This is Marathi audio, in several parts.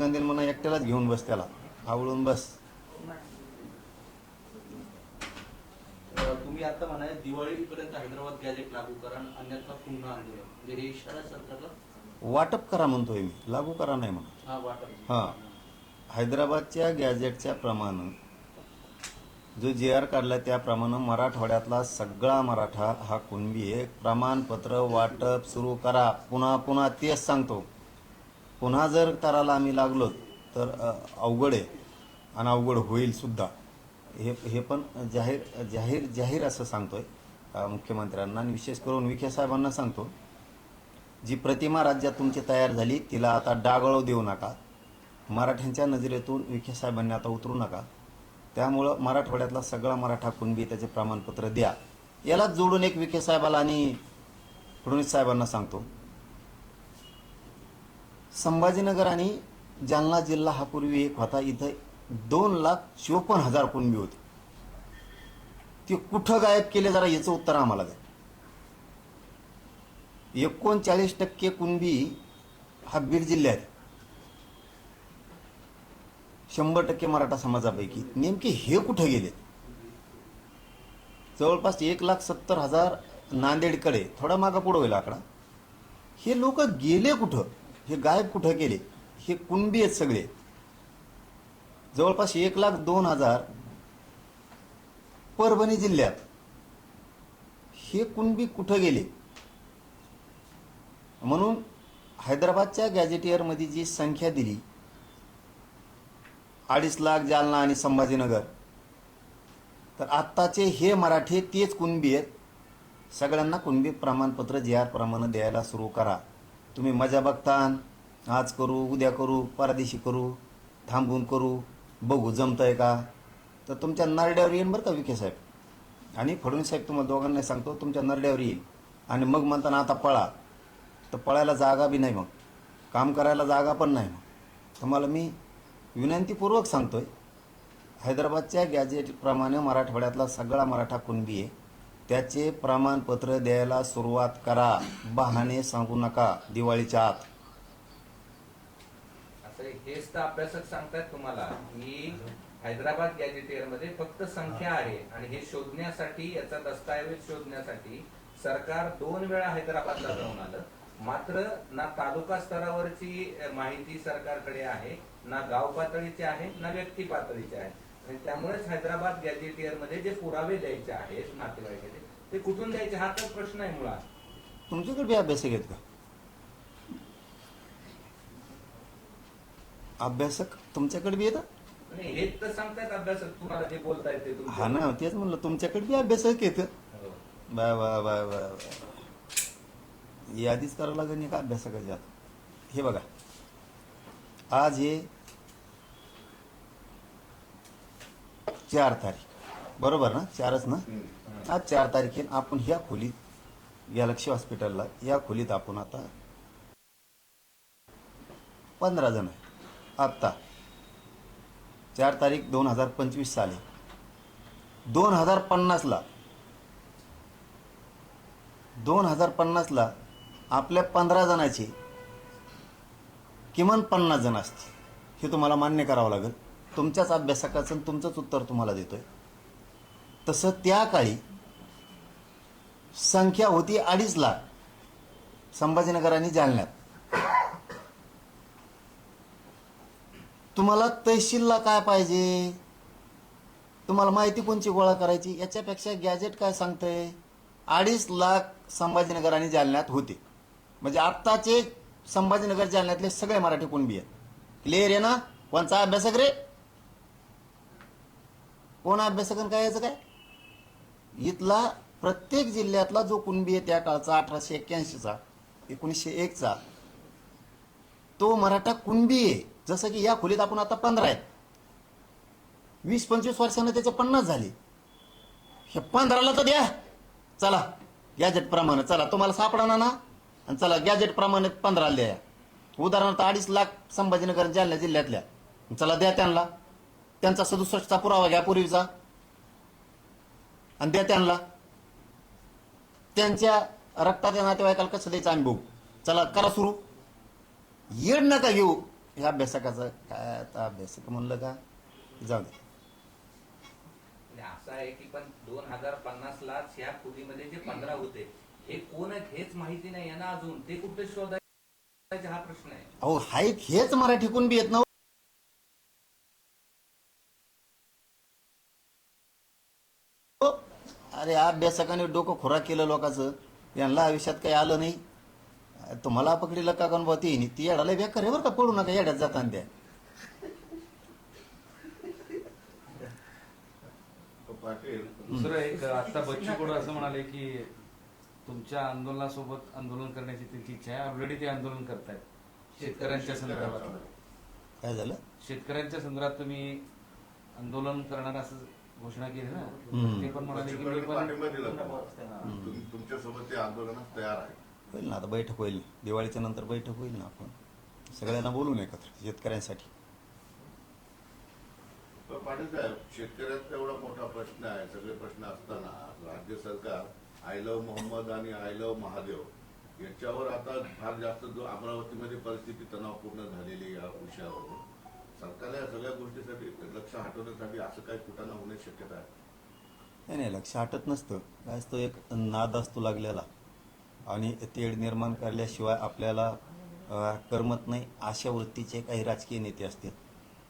गांधी म्हणा एकट्यालाच घेऊन बस, त्याला आवळून बस. तुम्ही आता म्हणाय दिवाळीपर्यंत हैदराबाद गॅजेट लागू करा, अन्यथा पुन्हा आंदोलन, म्हणजे हे इशारा सरकारला वाटप करा म्हणतोय मी, लागू करा नाही म्हणत. हा वाटप. हां, हैदराबादच्या गॅजेटच्या प्रमाणे जो JR काढला त्याप्रमाणे मराठवाड्यातला सगळा मराठा हा कुणबी आहे. प्रमाणपत्र वाटप सुरू करा. पुन्हा पुन्हा तेच सांगतो. पुन्हा जर करायला आम्ही लागलो तर अवघड आहे आणि अवघड होईल सुद्धा. हे पण जाहीर जाहीर जाहीर असं सांगतोय मुख्यमंत्र्यांना आणि विशेष करून विखे साहेबांना सांगतो. जी प्रतिमा राज्यात तुमची तयार झाली तिला आता डागळू देऊ नका. मराठ्यांच्या नजरेतून विखे साहेबांनी आता उतरू नका. त्यामुळं मराठवाड्यातला सगळा मराठा कुणबी त्याचे प्रमाणपत्र द्या. यालाच जोडून एक विखे साहेबाला आणि फडणवीस साहेबांना सांगतो. संभाजीनगर आणि जालना जिल्हा हा पूर्वी एक होता. इथं 2,54,000 कुणबी होते. ते कुठं गायब केले जरा याचं उत्तर आम्हाला द्या. 39% कुणबी हा बीड जिल्ह्यात, 100% मराठा समाजापैकी नेमके हे कुठे गेले? जवळपास 1,70,000 नांदेडकडे, थोडा मागं पुढं होईल आकडा. हे लोक गेले कुठं? हे गायब कुठं केले? हे कुणबी आहेत सगळे. जवळपास 1,02,000 परभणी जिल्ह्यात. हे कुणबी कुठं गेले? म्हणून हैदराबादच्या गॅजेटियरमध्ये जी संख्या दिली 2.5 लाख जालना आणि संभाजीनगर, तर आत्ताचे हे मराठी तेच कुणबी आहेत. सगळ्यांना कुणबी प्रमाणपत्र JR प्रमाणे द्यायला सुरू करा. तुम्ही मजा बघता, आज करू, उद्या करू, परदेशी करू, थांबून करू, बघू जमतंय का. तर तुमच्या नरड्यावर येईल बरं का विखे साहेब आणि फडणवीस साहेब. तुम्हाला दोघांना सांगतो, तुमच्या नरड्यावर येईल. आणि मग म्हणताना आता पळा, तर पळायला जागा बी नाही, मग काम करायला जागा पण नाही. मग तुम्हाला मी विनंतीपूर्वक सांगतोय, हैदराबादच्या गॅजेटप्रमाणे मराठवाड्यातला सगळा मराठा कुणबी आहे. त्याचे प्रमाणपत्र द्यायला सुरुवात करा. बहाणे सांगू नका दिवाळीच्या आत. असं हेच तर अभ्यासक सांगतात तुम्हाला की हैदराबाद गॅजेटियर मध्ये फक्त संख्या आहे आणि हे शोधण्यासाठी, याचा दस्तऐवज शोधण्यासाठी सरकार 2 वेळा हैदराबादला जाऊन आलं. मात्र ना तालुका स्तरावरची माहिती सरकारकडे आहे, ना गाव पातळीची आहे, ना व्यक्ती पातळीची आहे. आणि त्यामुळेच हैदराबाद गॅजेटियर मध्ये जे पुरावे द्यायचे आहेत नातेवाईकाचे, ते कुठून द्यायचे हा तर प्रश्न आहे मुळात. तुमच्याकडे बी अभ्यासक आहेत का? अभ्यासक तुमच्याकडे बी येतात? नाही, हेच तर सांगतायत अभ्यासक तुम्हाला जे बोलतायत ते. हा ना, तेच म्हणलं तुमच्याकडे बी अभ्यासक येतं. बा बा बा बा यादीच करावं लागेल का अभ्यासकाची आता. हे बघा, आज हे 4 तारीख, बरोबर ना? 4च ना? आज 4 तारखेला आपण ह्या खोलीत, गॅलेक्सी हॉस्पिटलला, या खोलीत आपण आता 15 जण आहे. आत्ता 4 तारीख 2025 साली 2050ला आपल्या 15 जणांची किमान 50 जण असतील. हे तुम्हाला मान्य करावं लागेल. तुमच्याच अभ्यासकाचं तुमचंच उत्तर तुम्हाला देतोय. तसं त्या काळी संख्या होती 2.5 लाख संभाजीनगर आणि जालन्यात. तुम्हाला तहसीलला काय पाहिजे? तुम्हाला माहिती कोणची गोळा करायची? याच्यापेक्षा गॅजेट काय सांगतंय? 2.5 लाख संभाजीनगर आणि जालन्यात होते. म्हणजे आत्ताचे संभाजीनगर जालन्यातले सगळे मराठी कुणबी आहेत. क्लिअर आहे ना? कोणचा अभ्यासक रे? कोण अभ्यासक काय याचं काय? इथला प्रत्येक जिल्ह्यातला जो कुणबी आहे त्या काळचा 1881चा 1901चा तो मराठा कुणबी आहे. जसं की या खोलीत आपण आता 15 आहेत. 20-25 वर्षांना त्याचे 50 झाले. हे 15ला तर द्या. चला गॅजेट प्रमाणे, चला तुम्हाला सापडणार ना, आणि चला गॅजेट प्रमाणे 15ला द्या. उदाहरणार्थ 2.5 लाख संभाजीनगर जालना जिल्ह्यातल्या, चला द्या त्यांना. त्यांचा 67चा पुरावा घ्या पूर्वीचा आणि द्या त्यांना. त्यांच्या रक्ताच्या नातेवाईकाला कसं द्यायचं आम्ही बघू. चला करा सुरू. येड नका घेऊ. ह्या अभ्यासकाचं काय आता अभ्यासक म्हणलं का जाऊ दे. आणि असं आहे की पण 2050 ला ह्या खोलीमध्ये जे 15 होते हे कोण आहेत हेच माहिती नाही आहे ना अजून. ते कुठे शोधायचे हा प्रश्न आहे. अहो हायत हेच मराठी कुणबी येत ना. अरे अभ्यासकाने डोकं खोराक केलं लोकांचं, यांना आयुष्यात काही आलं नाही. तुम्हाला पकडीला का कोण भाऊ ती येडाला बेकार आहे बरं का, पडू नका येड्यात जाताना त्या. दुसरं एक आता बच्चू कडू असं म्हणाले की तुमच्या आंदोलनासोबत आंदोलन करण्याची त्यांची इच्छा आहे. ऑलरेडी ते आंदोलन करतायत शेतकऱ्यांच्या संदर्भात. काय झालं? शेतकऱ्यांच्या संदर्भात तुम्ही आंदोलन करणार असं घोषणा केली ना. ते पण म्हणाले की मी पण पाठिंबा दिला तुमच्यासोबत ते आंदोलनात तयार आहे. होईल ना, आता बैठक होईल, दिवाळीच्या नंतर बैठक होईल ना, आपण सगळ्यांना बोलून एकत्र शेतकऱ्यांसाठी. पण पाटील साहेब, शेतकऱ्यांचा एवढा मोठा प्रश्न आहे, सगळे प्रश्न असताना राज्य सरकार आय लव्ह मोहम्मद आणि आय लव्ह महादेव याच्यावर आता फार जास्त जो अमरावतीमध्ये परिस्थिती तणावपूर्ण झालेली या विषयावर सरकारला या सगळ्या गोष्टीसाठी लक्ष हटवण्यासाठी असं काही कुठं होण्याची शक्यता आहे? नाही नाही, लक्ष हटत नसतं. काय असतो, एक नाद असतो लागलेला आणि तेढ निर्माण करल्याशिवाय आपल्याला करमत नाही. अशा वृत्तीचे काही राजकीय नेते असतात,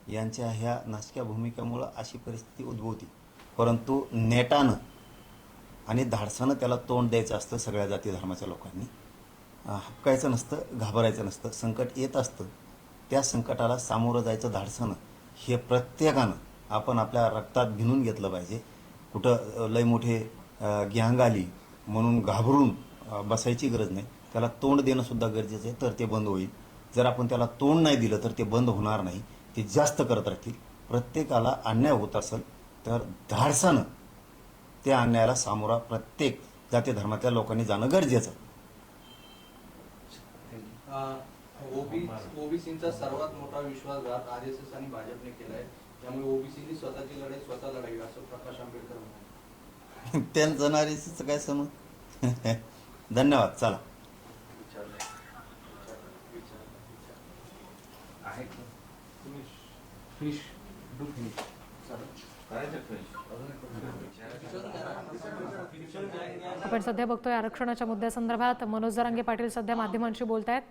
यांच्या ह्या नाशक्या भूमिकेमुळं अशी परिस्थिती उद्भवती. परंतु नेटानं आणि धाडसानं त्याला तोंड द्यायचं असतं. सगळ्या जाती धर्माच्या लोकांनी हक्कायचं नसतं, घाबरायचं नसतं. संकट येत असतं, त्या संकटाला सामोरं जायचं धाडसानं. हे प्रत्येकानं आपण आपल्या रक्तात भिनून घेतलं पाहिजे. कुठं लय मोठे गँग आली म्हणून घाबरून बसायची गरज नाही. त्याला तोंड देणं सुद्धा गरजेचं आहे, तर ते बंद होईल. जर आपण त्याला तोंड नाही दिलं तर ते बंद होणार नाही, ते जास्त करत राहतील. प्रत्येकाला अन्याय होत असेल तर धाडसानं त्या अन्यायाला सामोरा प्रत्येक जाती धर्मातल्या लोकांनी जाणं गरजेचं आहे. ओबीसींचा सर्वात मोठा विश्वासघात आरएसएस आणि भाजपने केलाय, त्यामुळे ओबीसींनी स्वतःची लढाई स्वतः लढावी असं प्रकाश आंबेडकर म्हणाले. त्यांचं नारीचं काय समज. धन्यवाद. चला. आहे फिश डू फिनिश आपण सध्या बघतोय आरक्षणाच्या मुद्द्यासंदर्भात मनोज जरांगे पाटील सध्या माध्यमांशी बोलतायत.